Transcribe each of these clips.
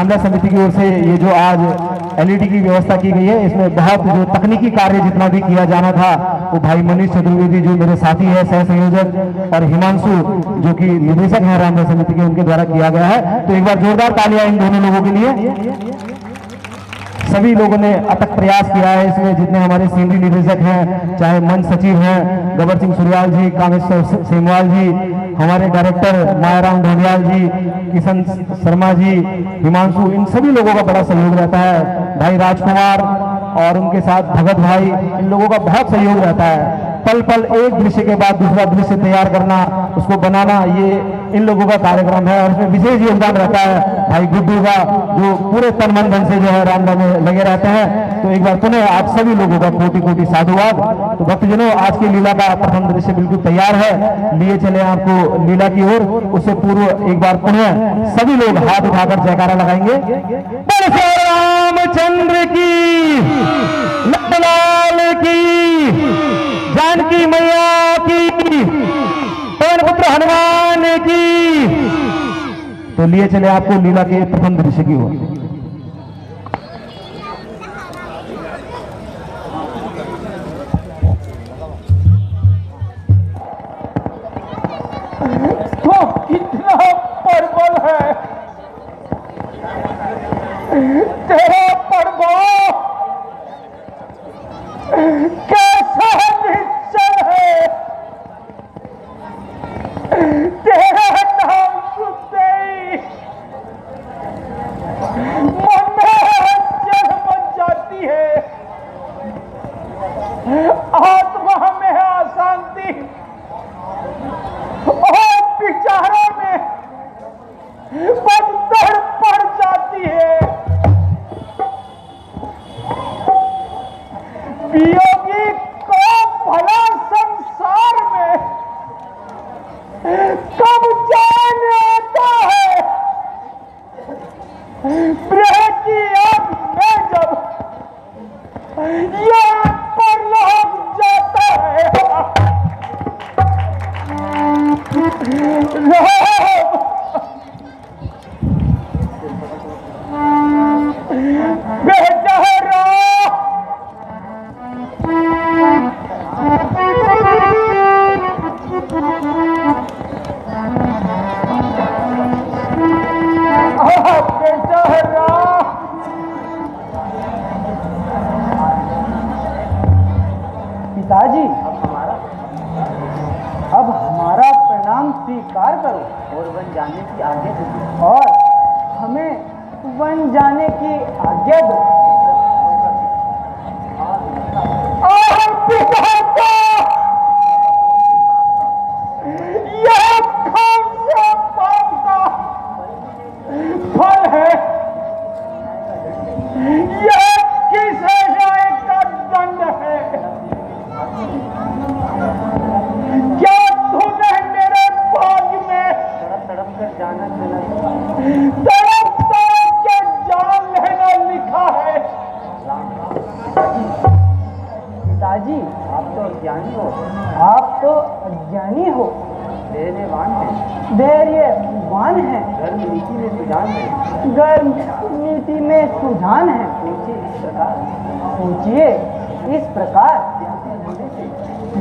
रामदास समिति की ओर से ये जो आज एलईडी की व्यवस्था की गई है, इसमें बहुत जो तकनीकी कार्य जितना भी किया जाना था वो भाई मनीष चतुर्वेदी जो मेरे साथी है, सह संयोजक, और हिमांशु जो कि निदेशक हैं रामदास समिति के, उनके द्वारा किया गया है। तो एक बार जोरदार तालियां इन दोनों लोगों के लिए। सभी लोगों ने अथक प्रयास किया है इसमें, जितने हमारे सीनियर निदेशक हैं, चाहे मंच सचिव हैं गबर सिंह सुरयाल जी, कामेश्वर सेमवाल जी, हमारे डायरेक्टर मायाराम ढोलियाल जी, किशन शर्मा जी, हिमांशु, इन सभी लोगों का बड़ा सहयोग रहता है। भाई राजकुमार और उनके साथ भगत भाई, इन लोगों का बहुत सहयोग रहता है। पल पल एक दृश्य के बाद दूसरा दृश्य तैयार करना, उसको बनाना, ये इन लोगों का कार्यक्रम है। और इसमें विशेष योगदान रहता है भाई गुड्डू का, जो पूरे तन मन धन से जो है रामदास में लगे रहते हैं। तो एक बार पुनः आप सभी लोगों का कोटि कोटि साधुवाद। तो भक्तजनों, आज की लीला का प्रथम दृश्य बिल्कुल तैयार है, लिए चले आपको लीला की ओर। उससे पूर्व एक बार पुनः सभी लोग हाथ उठाकर जयकारा लगाएंगे। रामचंद्र की, लाल की, जानकी मैया की, पवन पुत्र हनुमान की। तो लिए चले आपको लीला के प्रथम दृश्य की ओर। तो कितना प्रबल है तेरा प्रभाव, कैसा निश्चल है। तेरा नाम सुनते ही मन में हलचल बन जाती है, आत्मा में अशांति और विचारों में पत्थर पड़ जाती है। वियोगी को भला संसार में कब जान आता है। प्रेम की आग में जब यह पर लग जाता है। बेचारा पिताजी, अब हमारा प्रणाम स्वीकार करो और वन जाने की आज्ञा दो। और हमें वन जाने की आज्ञा दो। पिता को यह कौन सा पाप का फल है? यह किस न्याय का दंड है? क्या तूने मेरे भाग्य में तड़प कर जाना तड़प के जान लेना लिखा है? पिताजी, आप तो अज्ञानी हो। आप तो अज्ञानी हो, धैर्यवान है, धैर्यवान है, धर्म नीति में सुजान है, धर्म नीति में सुजान है। सोचिए इस प्रकार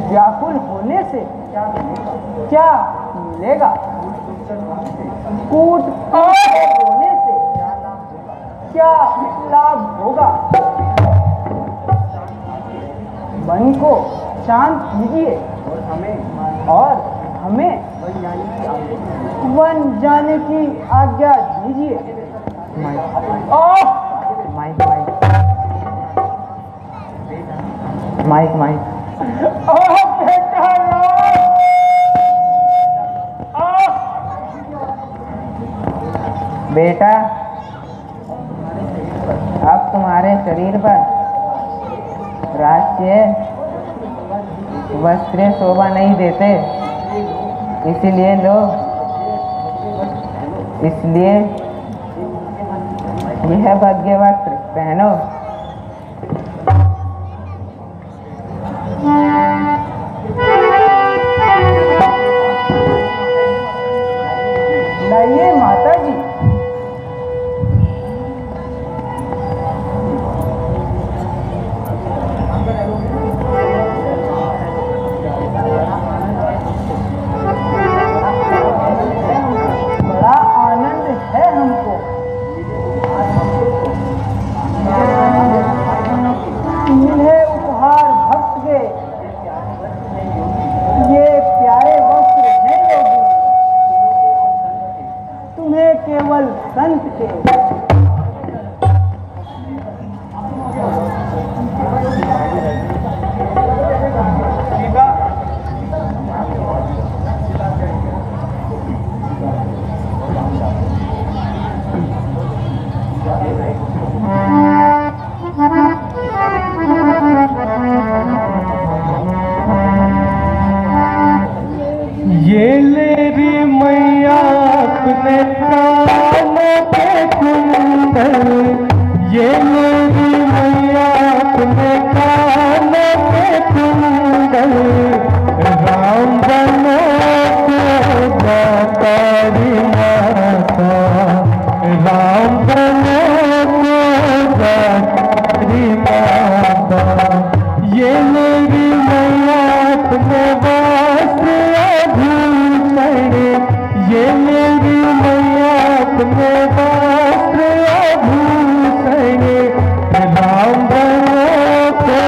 व्याकुल होने से क्या मिलेगा? कूट होने से क्या लाभ होगा? मन को शांत कीजिए और हमें वन जाने की आज्ञा दीजिए। माइक बेटा, अब तुम्हारे शरीर पर राष्ट्रीय वस्त्र शोभा नहीं देते, इसलिए यह भव्य वस्त्र पहनो। लाइए माता जी। कमल संत के। ये लेरी मैया अपने कानों पे कुंडल, ये लेरी मैया अपने कानों पे कुंडल, राम बनो को जातारी माता, राम बनो को जातारी माता। ये लेरी मैया अपने वस्त्र आभूषण, ये मेरी मैया अपने वस्त्र आभूषण, राम बनो को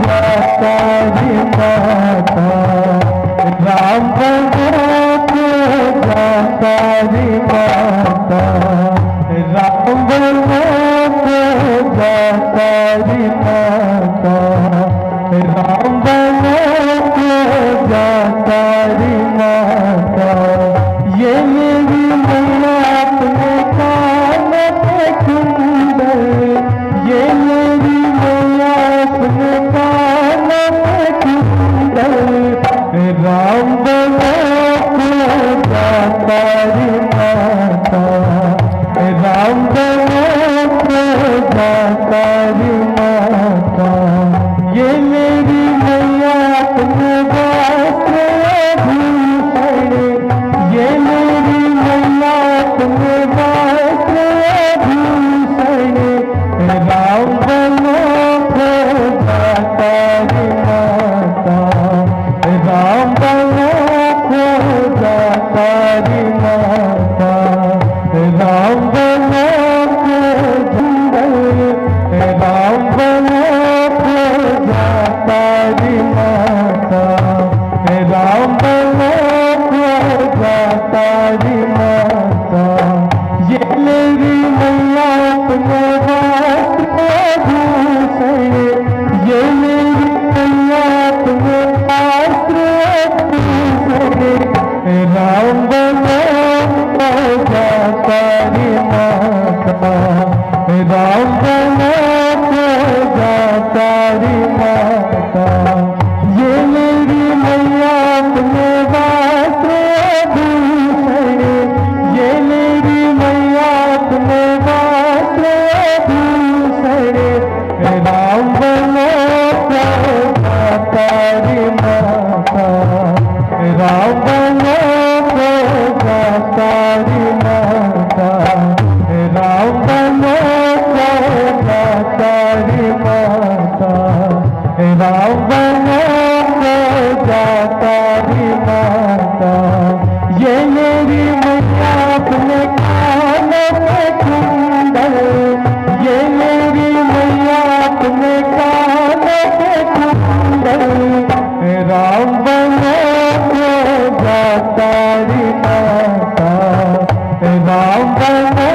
जातारी माता, राम बनो को जातारी माता, राम बनो को जातारी माता, राम बनो को जातारी माता। ये मेरी मैया अपने कान पे कुंडल, ये मेरी मैया अपने कान पे कुंडल, राम बनो को जातारी माता, राम बनो को जातारी माता। ये मेरी मैया अपने वस्त्र आभूषण, ये मेरी मैया अपने वस्त्र आभूषण, राम बनो को जातारी माता, राम बनो को जातारी माता, राम बनो को झुंडल, राम बनो को जातारी माता, राम बनो को जातारी माता। ये मेरी मैया अपने वस्त्र आभूषण, ये मेरी मैया अपने वस्त्र आभूषण, राम बनो को जातारी माता, राम बनो को जातारी माता। ये मेरी मैया अपने वस्त्र आभूषण, ये मेरी मैया अपने वस्त्र आभूषण, राम बनो को जातारी माता, राम बनो को जातारी माता, राम बनो को जातारी माता, राम बनो को जातारी माता। ये मेरी मैया अपने कान पे कुंडल, ये मेरी मैया अपने कान पे कुंडल, राम बनो को जातारी माता, राम बनो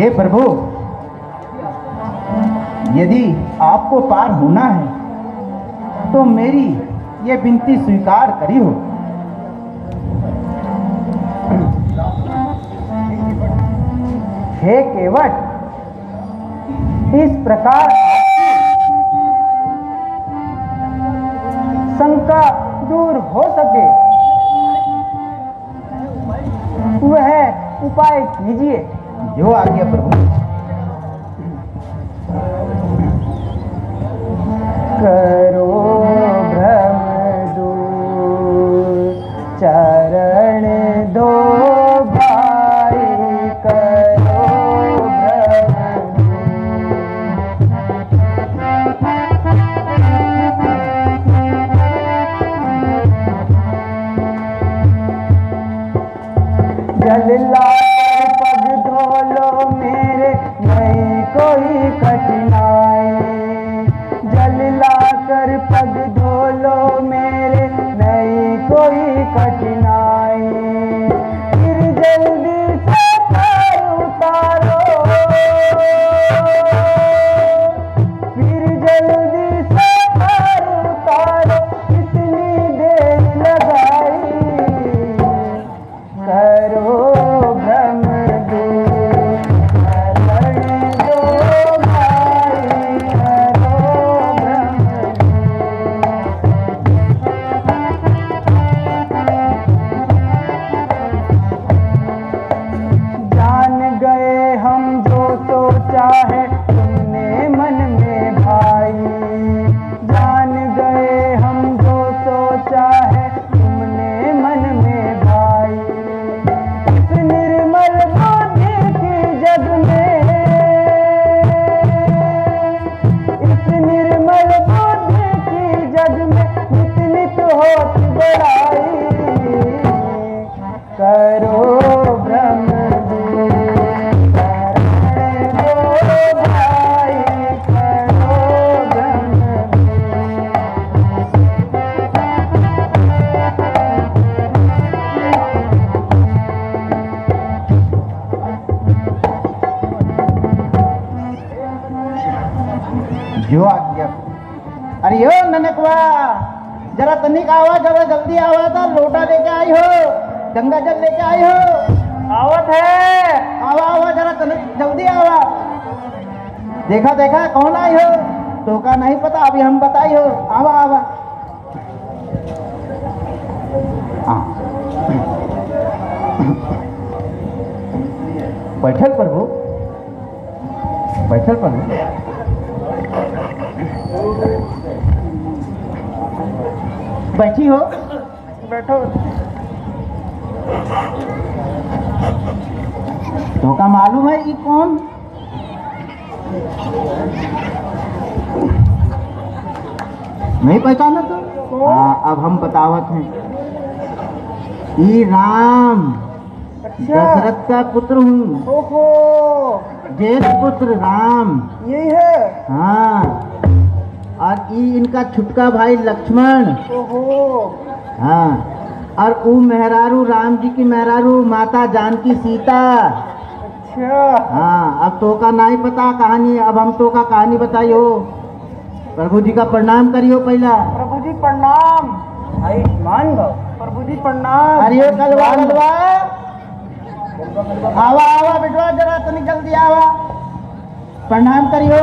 हे प्रभु, यदि आपको पार होना है तो मेरी ये विनती स्वीकार करी हो। हे केवट, इस प्रकार शंका दूर हो सके वह उपाय कीजिए। जो आज्ञा प्रभु। करो भ्रम दूर चरण दो भाई, करो भ्रम जल लाकर पग धो लो मेरे, नहीं कोई कठिनाई। जल लाकर पग धो लो मेरे, नहीं कोई कठिनाई। फिर जल्दी से पैर उतारो, फिर जल्दी से पैर उतारो, इतनी देर लगाई। करो भ्रम दूर चरण दो भाई, करो भ्रम जान गए हम जो सोचा है तुमने मन में भाई। जान गए हम जो सोचा है तुमने मन में भाई। इस निर्मल बुद्धि की जग में, इस निर्मल बुद्धि की जग में नित नित होती बड़ाई। करो भ्रम दूर चरण दो भाई, करो भ्रम जो आज्ञा। अरे यो ननकवा, जरा तनिक आवा, जरा जल्दी आवा था, लोटा लेके आई हो, गंगा जल लेके आई हो। आवत है। आवा आवा, जरा तनिक जल्दी आवा। देखा देखा कौन आई हो, तो का नहीं पता, अभी हम बताई हो। आवा आवा। हाँ। बैठल प्रभु, बैठल प्रभु। बैठी हो, बैठो। तो का मालूम है ये कौन? नहीं पहचाना तो? हाँ, अब हम बतावत हैं। ये राम, दशरथ का पुत्र हूँ। ओहो, जेठ पुत्र राम। यही है। हाँ, और ये इनका छुटका भाई लक्ष्मण। ओहो, हाँ, और वो मेहरारू, राम जी की मेहरारू माता जानकी सीता। अच्छा। हाँ, अब तो का नहीं पता कहानी, अब हम तो का कहानी बताइयो। प्रभु जी का प्रणाम करियो पहला। प्रभु जी प्रणाम। आयुष्मान भव। प्रभु जी प्रणाम। अरे कलवा कलवा, आवा आवा बेटवा, जरा तनी जल्दी आवा, प्रणाम करियो।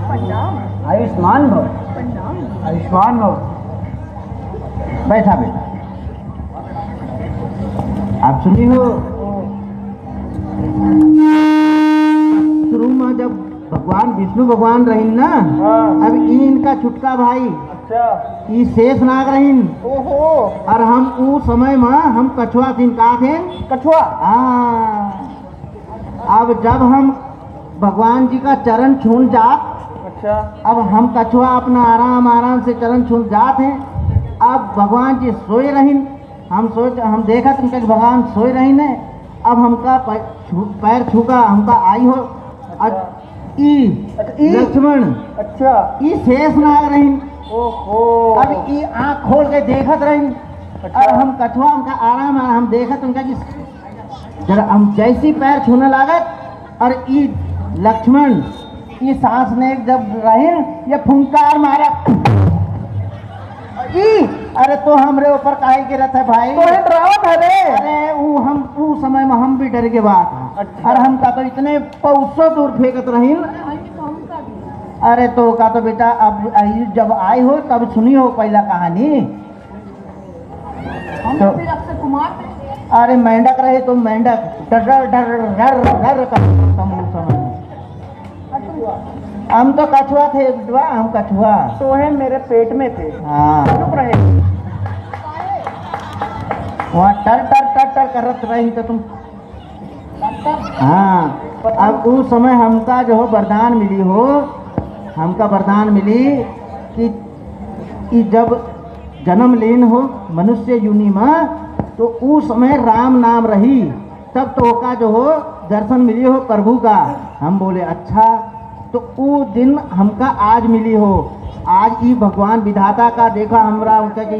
प्रणाम। आयुष्मान भव। प्रणाम। आयुष्मान भव। बैठा बेटा, आप सुनी हो शुरू में जब भगवान विष्णु भगवान रही ना, हाँ। अब इनका छुटका भाई अच्छा। ई शेष नाग रहीन। ओहो, और हम उस समय में हम कछुआ थीन, का थे? कछुआ। हाँ, अब जब हम भगवान जी का चरण छून जात, अच्छा। अब हम कछुआ अपना आराम आराम से चरण छून जात हैं। अब भगवान जी सोए रहीन, हम देखा तुमके भगवान सोए रहीन है। अब हमका पैर छूका, हमका आई हो। ई लक्ष्मण, अच्छा। ई शेष नाग रहीन। ओहो, अब ई आँख खोल के देखत रहीन। अच्छा। और हम कछुआ उनका आराम हम देखत उनका कि जरा हम जैसी पैर छूने लागत और ई लक्ष्मण ये सांस ने जब रहे ये फुंकार मारा ई अरे तो हमरे ऊपर काहे गिरत है भाई तो है ड्रामा था रे। अरे वो समय में हम भी डर के बात अच्छा। और हम का तो इतने पौसों दूर फेंकत रही अरे तो का तो बेटा अब जब आई हो तब सुनी हो पहला कहानी तो फिर अक्षय कुमार थे। अरे मेंढक रहे तो मेंढक डर डर डर डर डर कर समय हम तो कछुआ थे बिटवा हम कछुआ तो है मेरे पेट में थे। हाँ चुप रहे। वहाँ टर टर टर टर करत रही तो तुम हाँ अब उस समय हमका जो हो वरदान मिली हो हमका वरदान मिली कि जब जन्म लेन हो मनुष्य योनि में तो उस समय राम नाम रही तब तो का जो हो दर्शन मिली हो प्रभु का। हम बोले अच्छा तो वो दिन हमका आज मिली हो आज ही भगवान विधाता का देखा हमरा उनका कि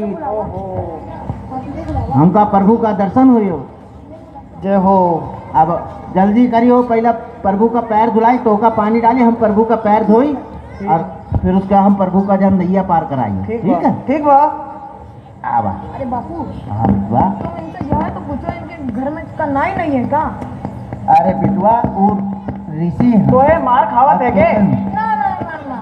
हमका प्रभु का दर्शन हुई हो जय हो। अब जल्दी करियो पहला प्रभु का पैर धुलाई तो का पानी डाली हम प्रभु का पैर धोई और फिर उसका हम प्रभु का जन्म नैया पार कराएंगे ठीक है ठीक बा। आवा अरे बापू हाँ बिटवा तुम इनसे जाए तो पूछो इनके घर में इसका नाई नहीं है क्या? अरे बिटवा वो ऋषि है तो है मार खावत है के ना ना ना ना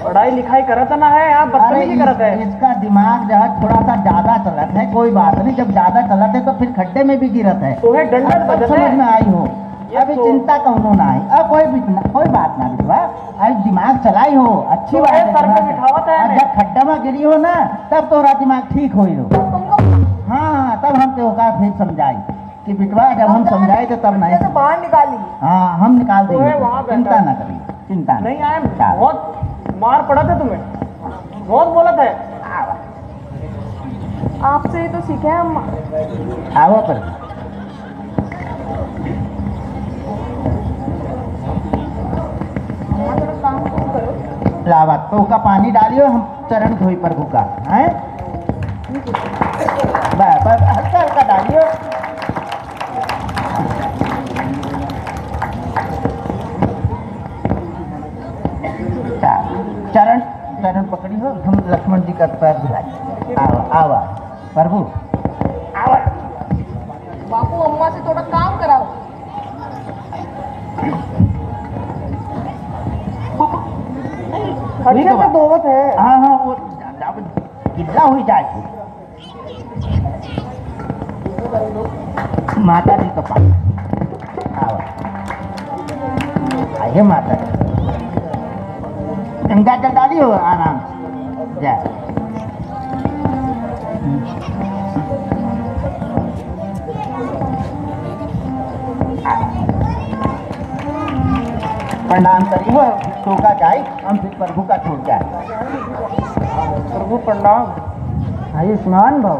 पढ़ाई लिखाई करत ना है आप बदतमीजी करत है। इसका दिमाग जो है थोड़ा सा ज्यादा चलत है कोई बात नहीं जब ज्यादा चलत है तो फिर खड्डे में भी गिरत है तो है डंडा अब बजत समझ है। में आई हो अभी तो- चिंता कौनो ना आई अब कोई बात ना बिटवा आज दिमाग चलाई हो अच्छी तो बात है, है सर पे दिमाग- बिठावत है और हमें। जब खड्डा में गिरी हो ना तब तोरा दिमाग ठीक हो लो तुमको हाँ तब हम तो का फिर समझाई कि बिटवा जब हम समझाए तो तब नहीं से बाहर निकाली। हाँ हम निकाल तो है देंगे वहाँ बैठा। चिंता ना करिए चिंता नहीं आए क्या? बहुत मार पड़ा था तुम्हें बहुत बोलत है। आपसे ही तो सीखे हैं हम। आओ पर अम्मा थोड़ा काम तो करो। लावा तो का पानी डालियो हम चरण धोई प्रभु का हैं बस हल्का हल्का डालियो चरण चरण पकड़ी हो हम लक्ष्मण जी का पैर धुलाई आवा आवा प्रभु आवा बापू अम्मा से थोड़ा काम कराओ। ठीक है से दोवत है। हाँ हाँ वो गिल्ला हुई जाए माता जी का पास आओ आइए माता जी गंगा जल डाली हो आराम से जा प्रणाम करी हो तो का जाए हम फिर प्रभु का छोड़ जाए प्रभु प्रणाम। आयुष्मान भाव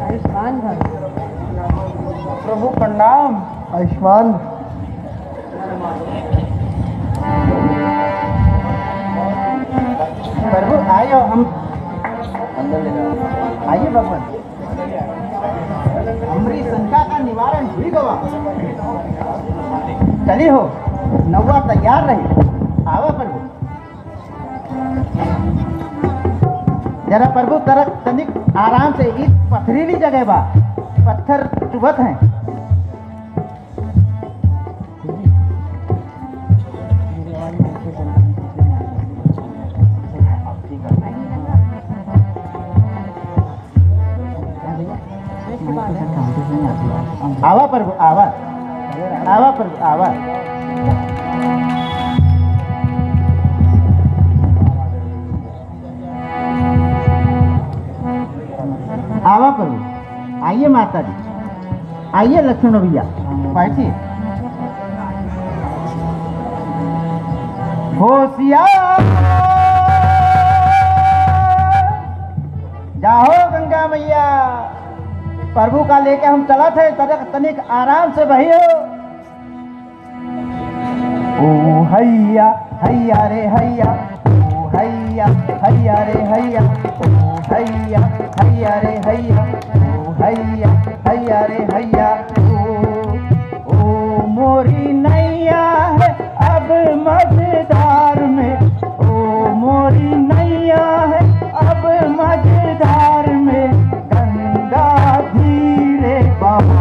आयुष्मान भाई। प्रभु प्रणाम। आयुष्मान प्रभु आइए हम आइए भगवान हमारी शंका का निवारण हुई गवा चली हो नौवा तैयार रही आवा प्रभु जरा प्रभु तरक तनिक आराम से इस पथरीली जगह बा पत्थर चुभत हैं आवा प्रभु आवा आवा प्रभु आवा आवा प्रभु आइए माता जी आइए लक्ष्मण भैया बैठिए होशियार जाओ गंगा मैया प्रभु का लेके हम चला थे तनिक आराम से बही हो ओ हैया हैया रे हैया ओ हैया हैया हैया रे हैया ओ हैया हैया रे हैया ओ हैया हैया रे हैया ओ मोरी नैया है अब मझधार में, ओ मोरी नैया है अब मझधार में, गंगा धीरे बहो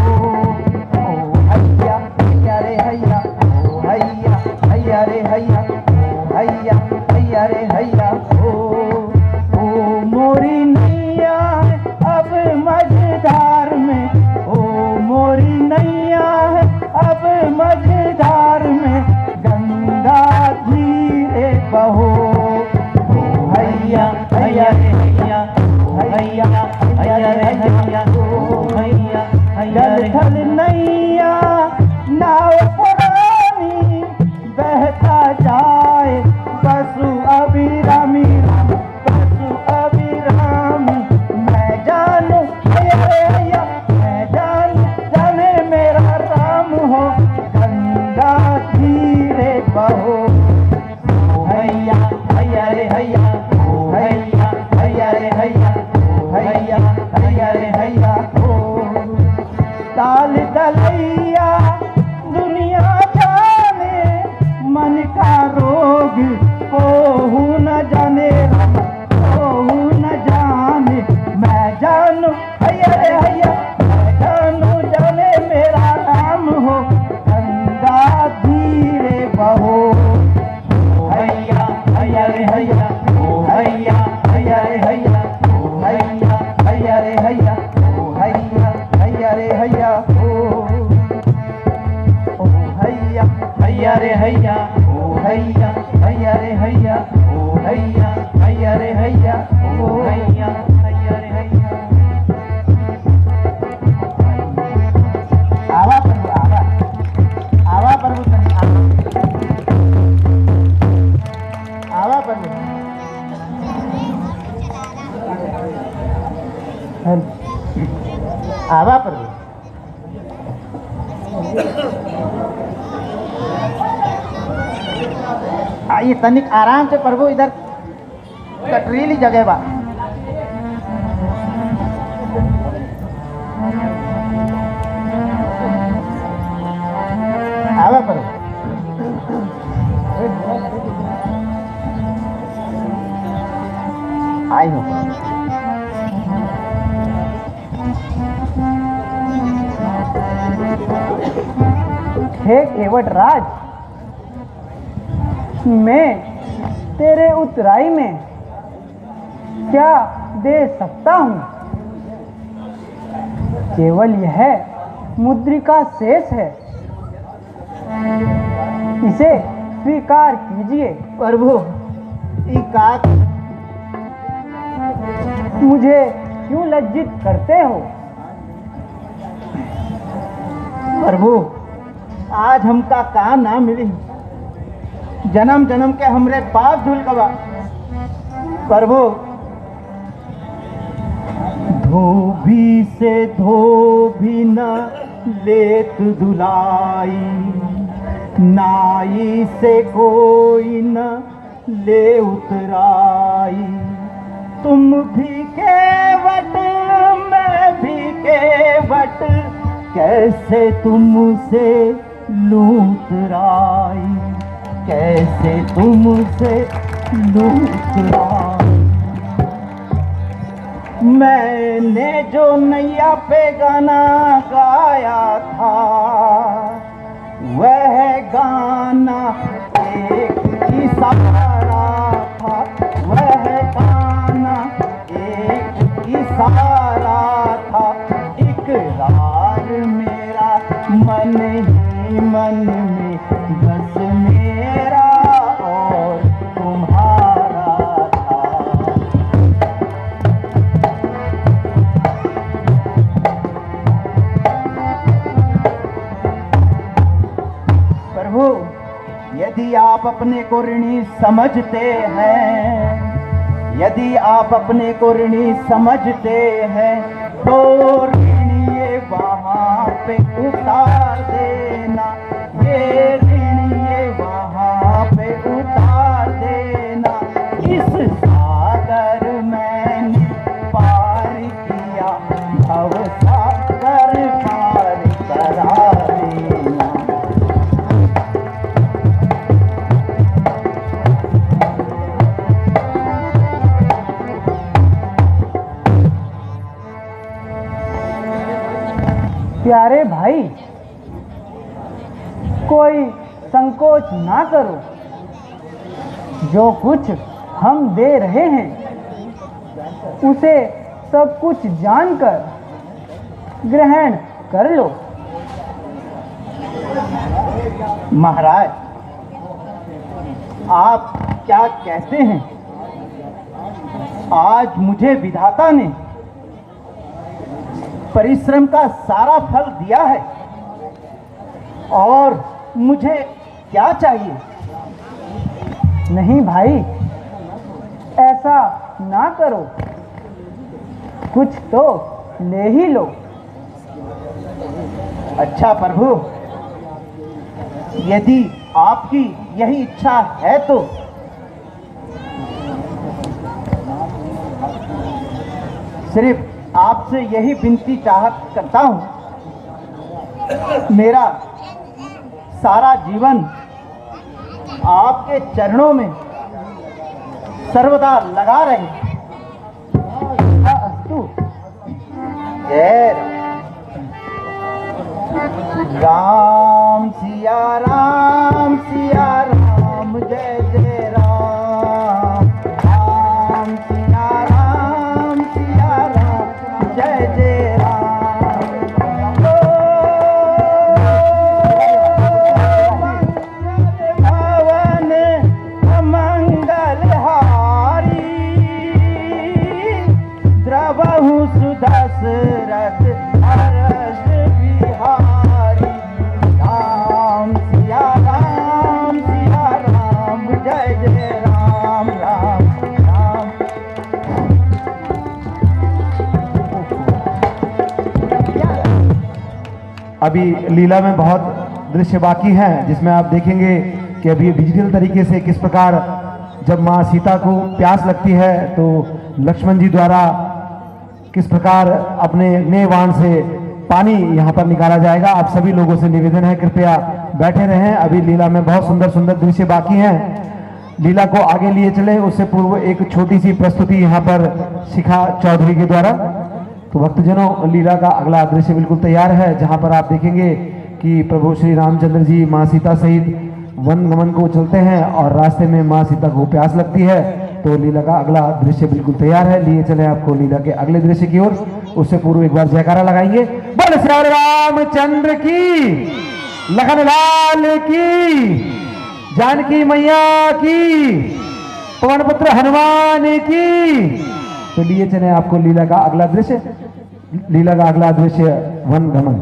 ओ हैया हैया रे हैया ओ हैया हैया रे हैया ओ हैया हैया रे हैया ओ मोरी नैया है अब मझधार में, ओ मोरी नैया है अब मझधार में, गंगा धीरे बहो ओ हैया हैया रे हैया ओ हैया हैया रे हैया ओ हैया हैया रे ढल नैया नाव पुरानी बहता जाए बसु अभिरामी बसु अभिरामी, मैं जानू हैया रे हैया मैं जानू जाने मेरा राम हो, गंगा धीरे बहो ओ हैया हैया रे हैया ओ हैया हैया रे हैया ओ हैया हैया रे हैया ताल दलैया दुनिया जाने मन का रोग कोहू न जाने कोहू न जाने, मैं जानू हैया रे हैया मैं जानू जाने मेरा राम हो, गंगा धीरे बहो ओ हैया हैया रे हैया ओ हैया हैया रे हैया ओ हैया हैया रे हैया ओ हैया हैया रे हैया ओ हैया हैया रे हैया ओ हैया हैया रे हैया ओ हैया हैया रे हैया ओ हैया हैया रे हैया आवा प्रभु आवा आवा प्रभु तनी आवा प्रभु आवा प्रभु आइए तनिक आराम से प्रभु, इधर कटरीली जगह बा। आवा प्रभु आई हो हे केवट राज, मैं तेरे उतराई में क्या दे सकता हूँ? केवल यह मुद्रिका शेष है, इसे स्वीकार कीजिए। प्रभु ई का मुझे क्यों लज्जित करते हो? प्रभु आज हमका का ना मिली, जन्म जन्म के हमरे पाप धुल गवा। प्रभु धोबी से धोबी न लेत दुलाई, नाई से कोई न ले उतराई, तुम भी केवट मैं भी केवट, कैसे तुमसे लूटराई, कैसे तुमसे लूटराई। मैंने जो नैया पे गाना गाया था, वह गाना एक इशारा था, वह गाना एक इशारा था, इकरार मेरा मन ही मन में बस मेरा और तुम्हारा था। प्रभु यदि आप अपने को ऋणी समझते हैं, यदि आप अपने को ऋणी समझते हैं, तो ऋण ये वहाँ पे उतार देना, ये ऋण ये वहाँ पे उतार देना। इस प्यारे भाई, कोई संकोच ना करो। जो कुछ हम दे रहे हैं उसे सब कुछ जानकर ग्रहण कर लो। महाराज, आप क्या कहते हैं? आज मुझे विधाता ने परिश्रम का सारा फल दिया है और मुझे क्या चाहिए? नहीं भाई, ऐसा ना करो, कुछ तो ले ही लो। अच्छा प्रभु, यदि आपकी यही इच्छा है तो सिर्फ आपसे यही विनती करता हूं, मेरा सारा जीवन आपके चरणों में सर्वदा लगा रहे। अस्तु। जय राम सिया राम जय जय राम। राम सिया राम जय जय राम। भवन मंगल हारी, द्रवहु सुदशरथ हर्ष बिहारी। राम सिया राम जय जय राम। राम राम। अभी लीला में बहुत दृश्य बाकी हैं जिसमें आप देखेंगे कि अभी डिजिटल तरीके से किस प्रकार जब माँ सीता को प्यास लगती है तो लक्ष्मण जी द्वारा किस प्रकार अपने नेवान से पानी यहाँ पर निकाला जाएगा। आप सभी लोगों से निवेदन है कृपया बैठे रहें। अभी लीला में बहुत सुंदर सुंदर दृश्य बाकी हैं। लीला को आगे लिए चले उससे पूर्व एक छोटी सी प्रस्तुति यहाँ पर शिखा चौधरी के द्वारा। तो भक्तजनों, लीला का अगला दृश्य बिल्कुल तैयार है जहाँ पर आप देखेंगे कि प्रभु श्री रामचंद्र जी माँ सीता सहित वन गमन को चलते हैं और रास्ते में माँ सीता को प्यास लगती है। तो लीला का अगला दृश्य बिल्कुल तैयार है, लिए चले आपको लीला के अगले दृश्य की ओर। उससे पूर्व एक बार जयकारा लगाएंगे, बोल श्री रामचंद्र की, लखन लाल की, जानकी मैया की, पवन पुत्र हनुमान की। तो लिए चले आपको लीला का अगला दृश्य वन गमन।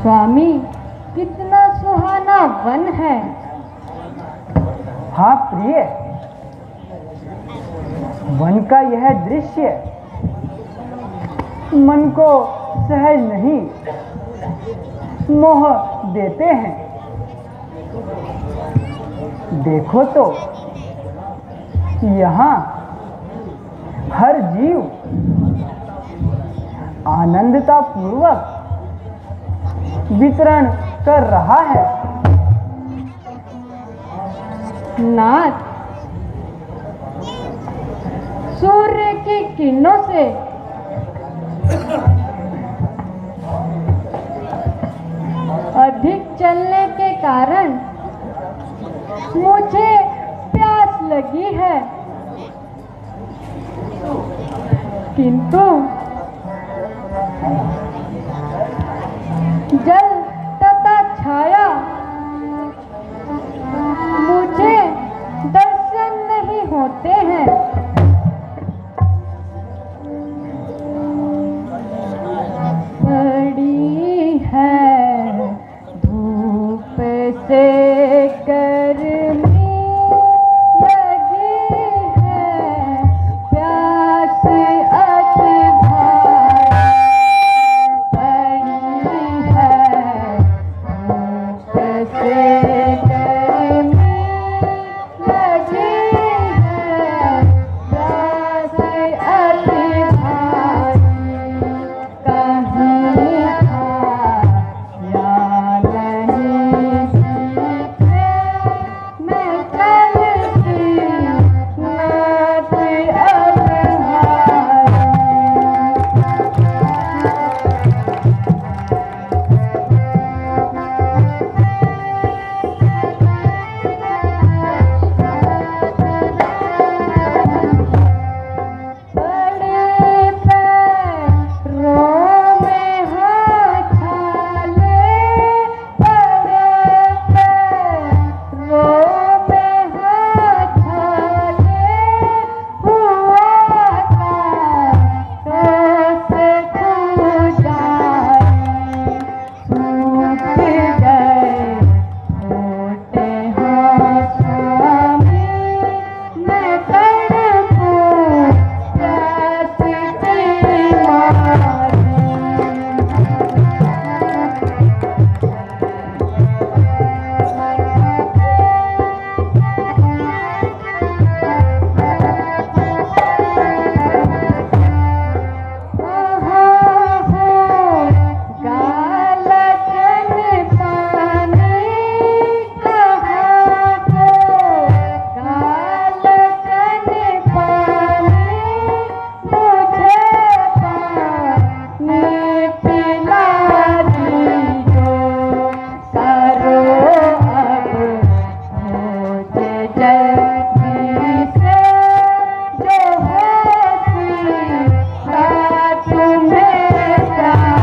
स्वामी, कितना सुहाना वन है। हाँ प्रिय, वन का यह दृश्य मन को सहज नहीं मोह देते हैं। देखो तो यहाँ हर जीव आनंदता पूर्वक वितरण कर रहा है। नाथ, सूर्य की किरणों से अधिक चलने के कारण मुझे प्यास लगी है, किंतु जल तथा छाया मुझे दर्शन नहीं होते हैं। से गर्मी लगी है, प्यास अति भारी पड़ी है, भूख से गर्मी लगी है, प्यास अति भारी, कहीं था या नहीं सीखे, मैं चलती नाच अब हारी। बड़े पैरों में हाथ डाले, बड़े पैरों में हाथ डाले, हुआ था तो से खो जाए, सूख गए होते होठों में, मैं तड़पूं प्यास की मारी। जल्दी से जो होती रात में प्यारी।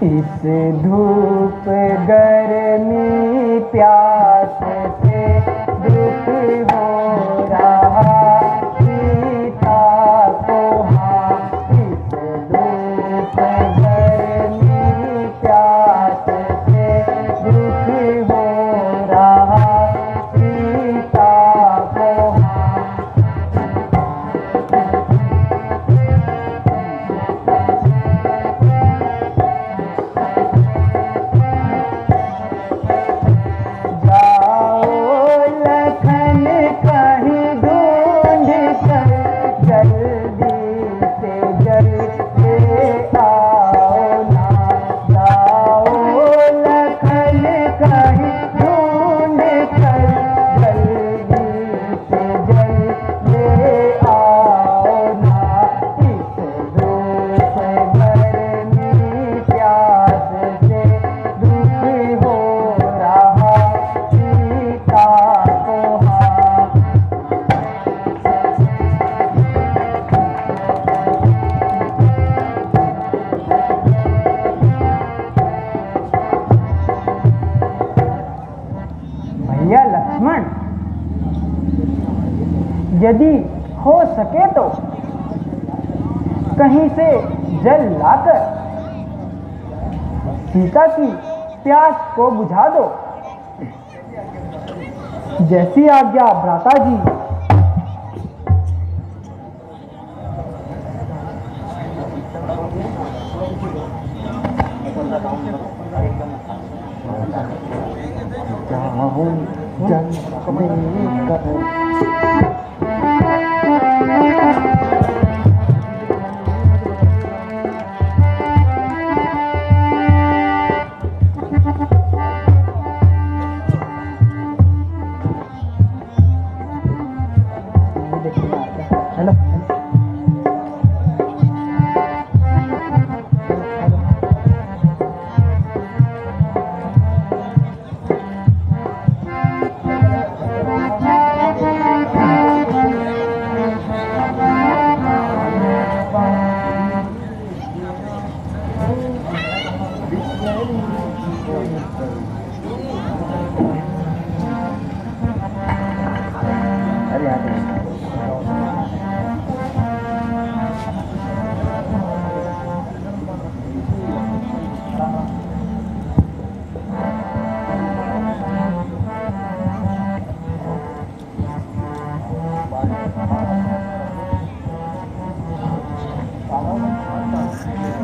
इस धूप गर्मी प्यास से दुख हो रहा सीता को, हाँ इस धूप गर्मी प्यास से दुख हो रहा सीता को, हाँ भैया लक्ष्मण, यदि हो सके तो कहीं से जल लाकर सीता की प्यास को बुझा दो। जैसी आज्ञा भ्राता जी।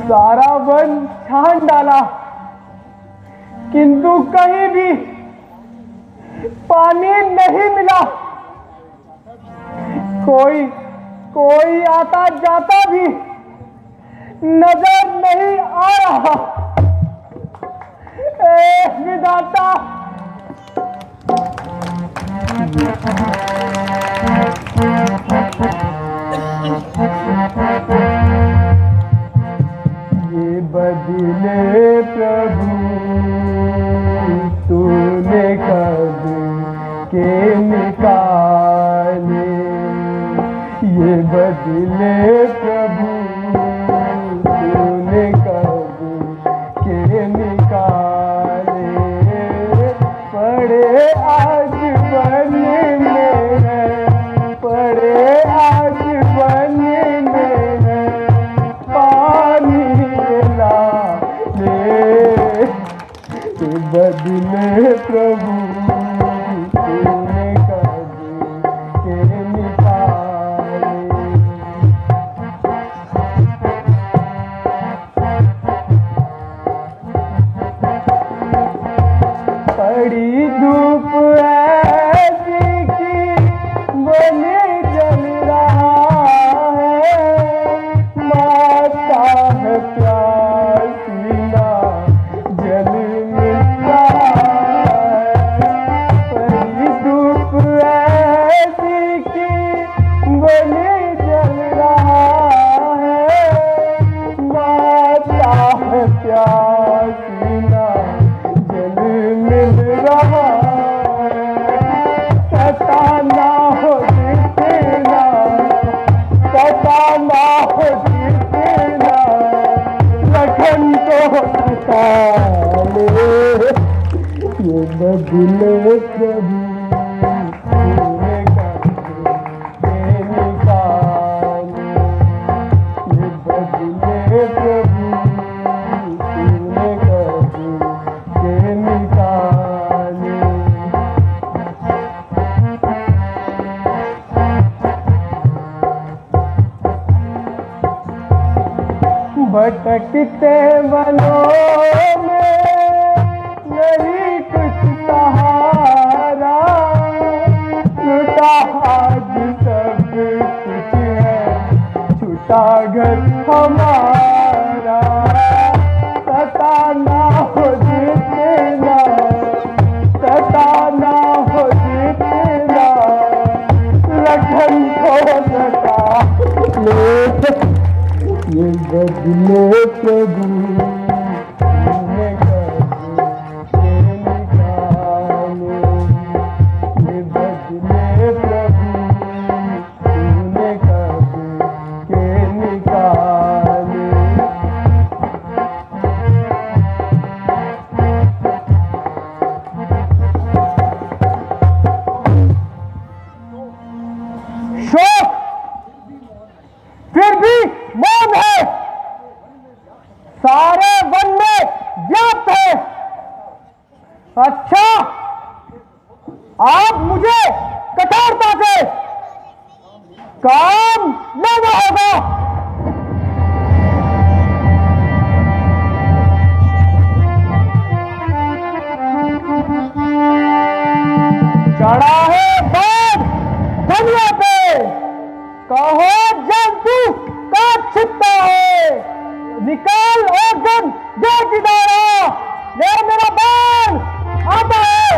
सारा वन छान डाला, किंतु कहीं भी पानी नहीं मिला। कोई आता जाता भी नजर नहीं आ रहा। विधाता, ये बदले प्रभु तूने कब के निकाले, ये बदले प्रभु तूने कब के निकाले। पड़े आज बन में है, पड़े आज बन में है, पानी ला ले। ये बदले प्रभु तूने कब के निकाले। पड़ी धूप ऐसी की बने जल रहा है, माता है प्यासी ना जल मिलता है। पड़ी धूप ऐसी की बने जल रहा है, माता है प्यासी ना जल मिल रहा है। सताना हो जितना, सताना हो जितना, लखन को सता ले। ये बदले प्रभु तूने कब के निकाले, ये बदले प्रभु तूने कब के निकाले। भटकते मनों में नहीं कुछ सहारा, छूटा आज सब कुछ है, छूटा घर हमारा। सताना हो जितना, सताना हो जितना, लखन को सता ले। ये बदले प्रभु तूने कब के निकाले, ये बदले प्रभु तूने कब के निकाले। शोक फिर भी मौन है, सारे वन में व्याप्त है। अच्छा, आप मुझे कठोरता से काम लेना होगा। चढ़ा है बाग दुनिया पे, कहो जंतु का छिपता है, निकाल और गन दे किनारा, ले मेरा बाल आता है।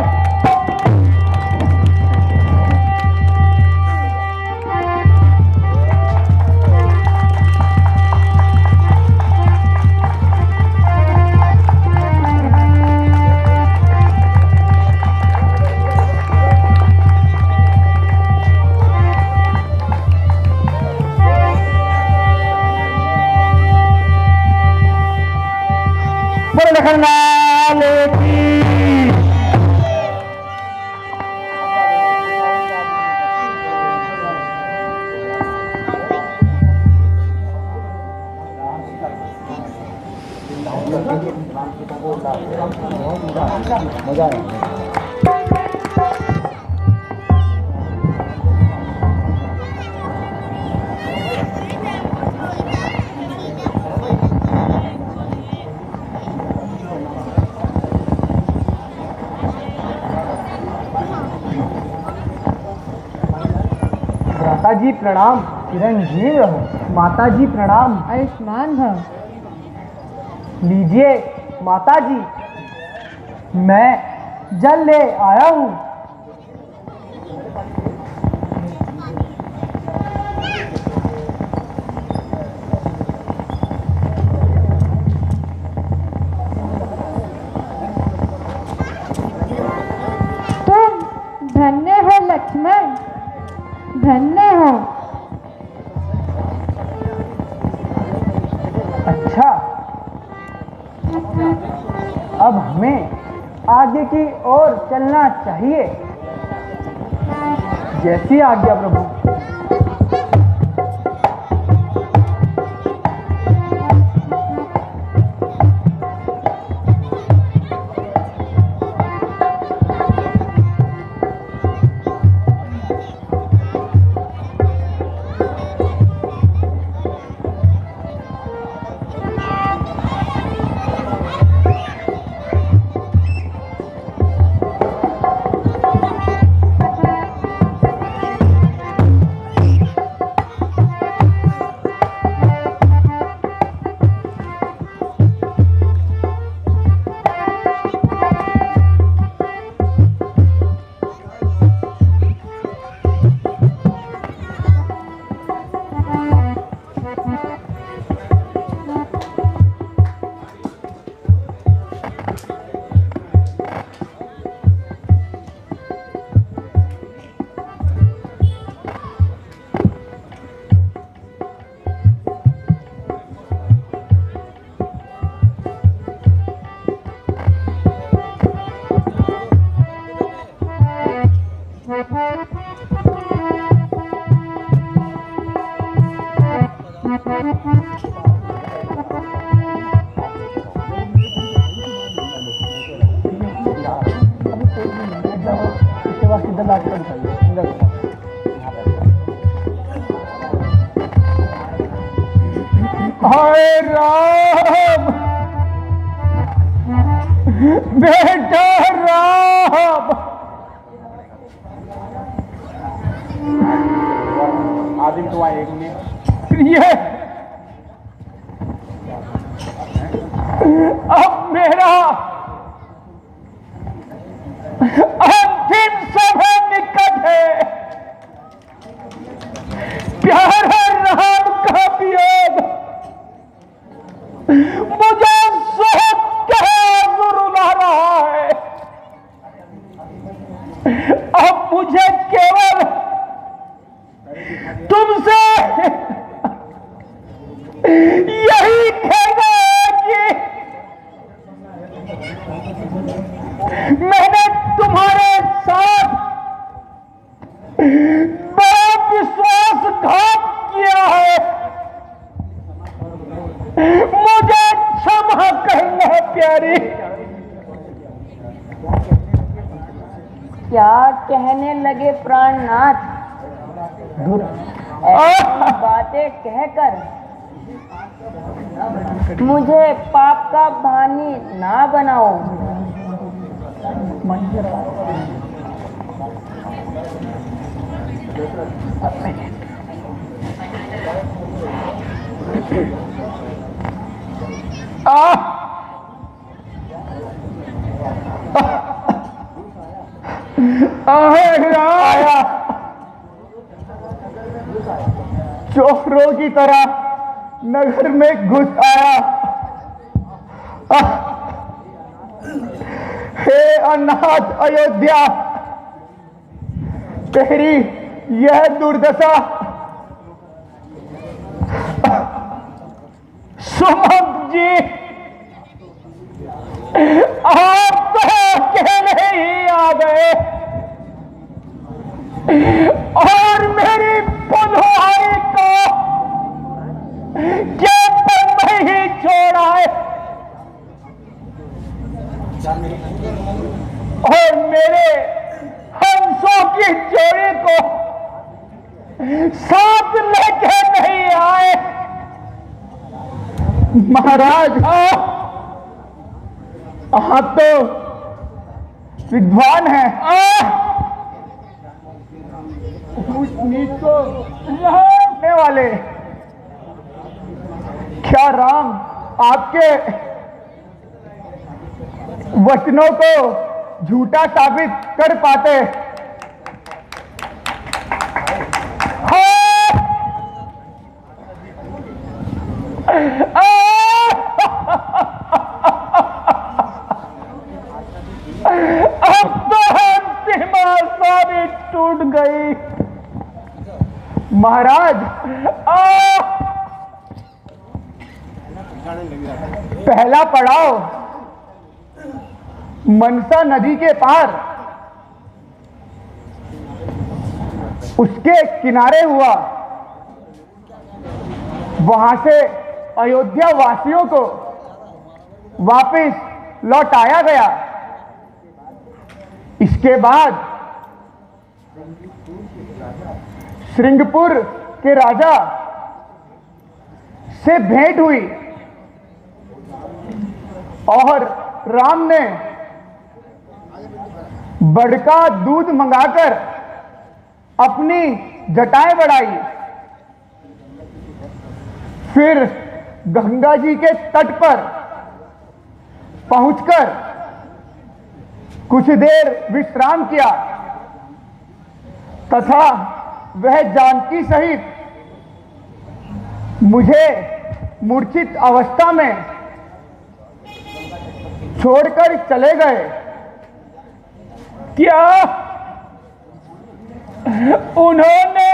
लाल की। मजा आया। माता जी प्रणाम। चिरंजीव रहो। माता जी प्रणाम। आयुष्मान भव। लीजिए माता जी, मैं जल ले आया हूँ। तुम धन्य हो लक्ष्मण, धन्य हो। अच्छा, अब हमें आगे की ओर चलना चाहिए। जैसी आज्ञा प्रभु। हाय राम, बेटा राम। आदिम तो आए ये अब मेरा अंतिम समय निकट है। प्यारे राम का वियोग मुझे सोच के रुला रहा है। अब मुझे केवल तुमसे यही कहना है कि मैंने तुम्हारे साथ बड़ा विश्वासघात किया है। मुझे क्षमा करना प्यारी। क्या कहने लगे प्राणनाथ? ऐसी बातें कहकर मुझे पाप का भानी ना बनाओ। आया चोरों की तरह नगर में घुस आया। हे अनाथ अयोध्या, तेरी यह दुर्दशा सुमंत जी और मेरे हंसों की जोड़ी को साथ लेके नहीं आए। महाराज आप तो विद्वान हैं, ऊंच नीच को रहने वाले। क्या राम आपके वचनों को झूठा साबित कर पाते? अब तो अंतिम आशा भी टूट गई। महाराज पहला पड़ाव मनसा नदी के पार उसके किनारे हुआ। वहां से अयोध्या वासियों को वापस लौटाया गया। इसके बाद श्रृंगपुर के राजा से भेंट हुई और राम ने बड़का दूध मंगाकर अपनी जटाएं बढ़ाई। फिर गंगा जी के तट पर पहुंचकर कुछ देर विश्राम किया तथा वह जानकी सहित मुझे मूर्छित अवस्था में छोड़कर चले गए। क्या उन्होंने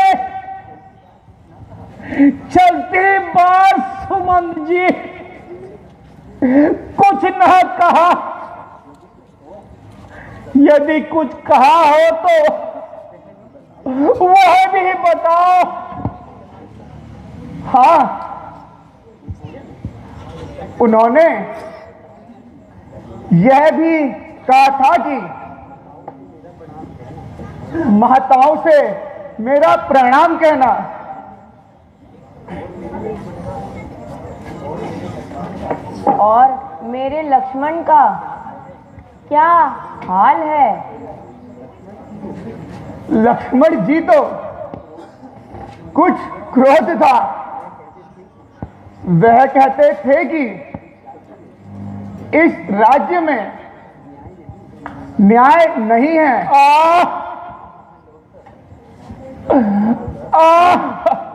चलती बार सुमन जी कुछ न कहा? यदि कुछ कहा हो तो वह भी बताओ। हाँ, उन्होंने यह भी कहा था कि महताओं से मेरा प्रणाम कहना। और मेरे लक्ष्मण का क्या हाल है? लक्ष्मण जी तो कुछ क्रोध था। वह कहते थे कि इस राज्य में न्याय नहीं है।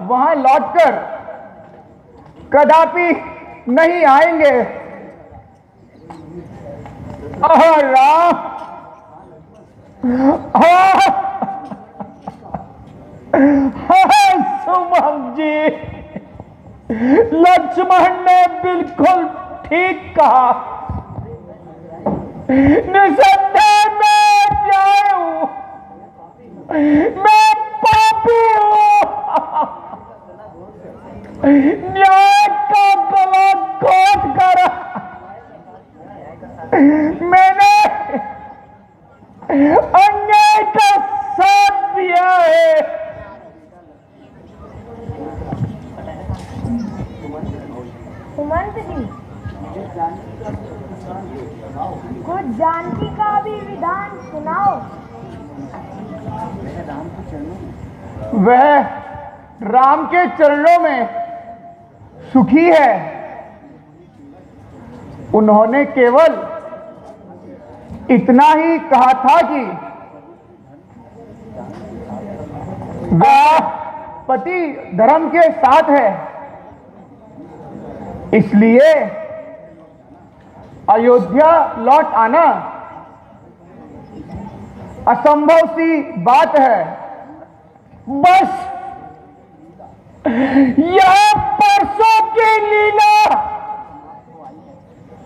वहां लौटकर कदापि नहीं आएंगे। राम सुमन जी, लक्ष्मण ने बिल्कुल ठीक कहा। निसंदेह मैं न्याय हूं, मैं पापी हूं। न्याय का गला घोट कर मैंने अन्याय का साथ दिया है। सुमंत जी, कुछ जानकी का भी विधान सुनाओ। वह राम के चरणों में सुखी है। उन्होंने केवल इतना ही कहा था कि वह पति धर्म के साथ है, इसलिए अयोध्या लौट आना असंभव सी बात है। बस यह परसों की लीला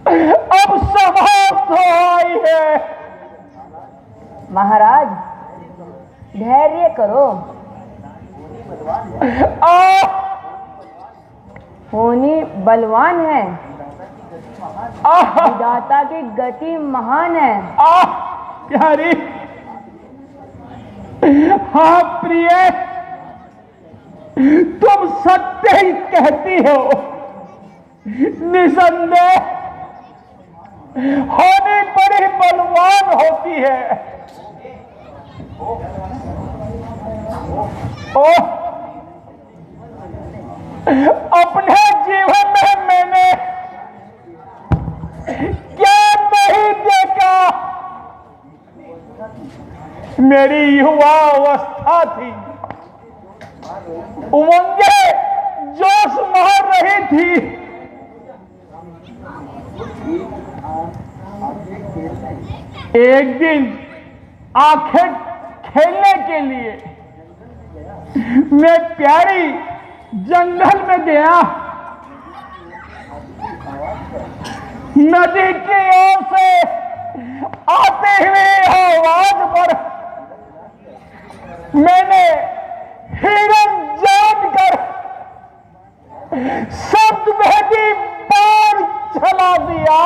अब समाप्त हो आई है। महाराज, धैर्य करो। होनी बलवान है विधाता की गति महान है। प्यारी, हाँ प्रिय, तुम सत्य ही कहती हो। निसंदेह होनी बड़ी बलवान होती है। अपने जीवन में मैंने क्या नहीं देखा। मेरी युवा अवस्था थी, उमंगे जोश मार रही थी। एक दिन आंखें खेलने के लिए मैं प्यारी जंगल में गया। नदी की ओर से आते हुए आवाज पर मैंने हिरन जानकर शब्द भेदी बार चला दिया।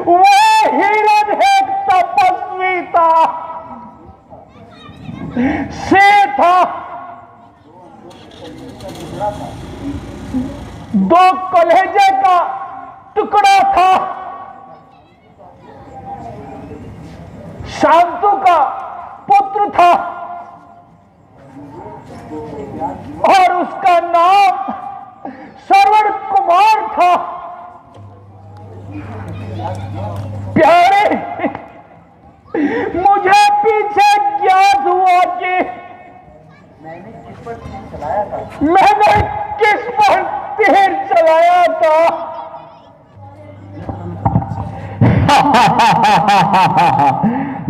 वह हिरन एक तपस्वी था, से था। दो कलेजे का टुकड़ा था। शांतु का पुत्र था और उसका नाम श्रवण कुमार था। प्यारे, मुझे पीछे ज्ञात हुआ कि मैंने किस पर तीर चलाया था।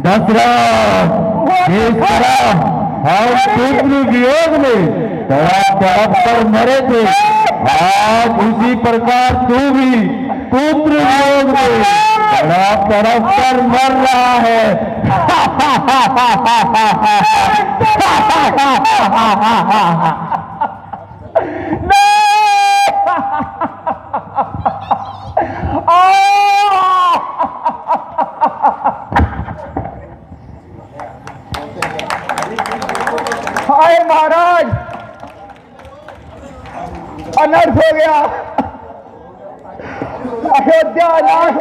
दशरथ, इस तरह हम पुत्र वियोग में तड़प कर मरे थे, आज उसी प्रकार तू भी पुत्र वियोग में तड़प कर मर रहा है। हाय महाराज, अनर्थ हो गया। अयोध्या नाश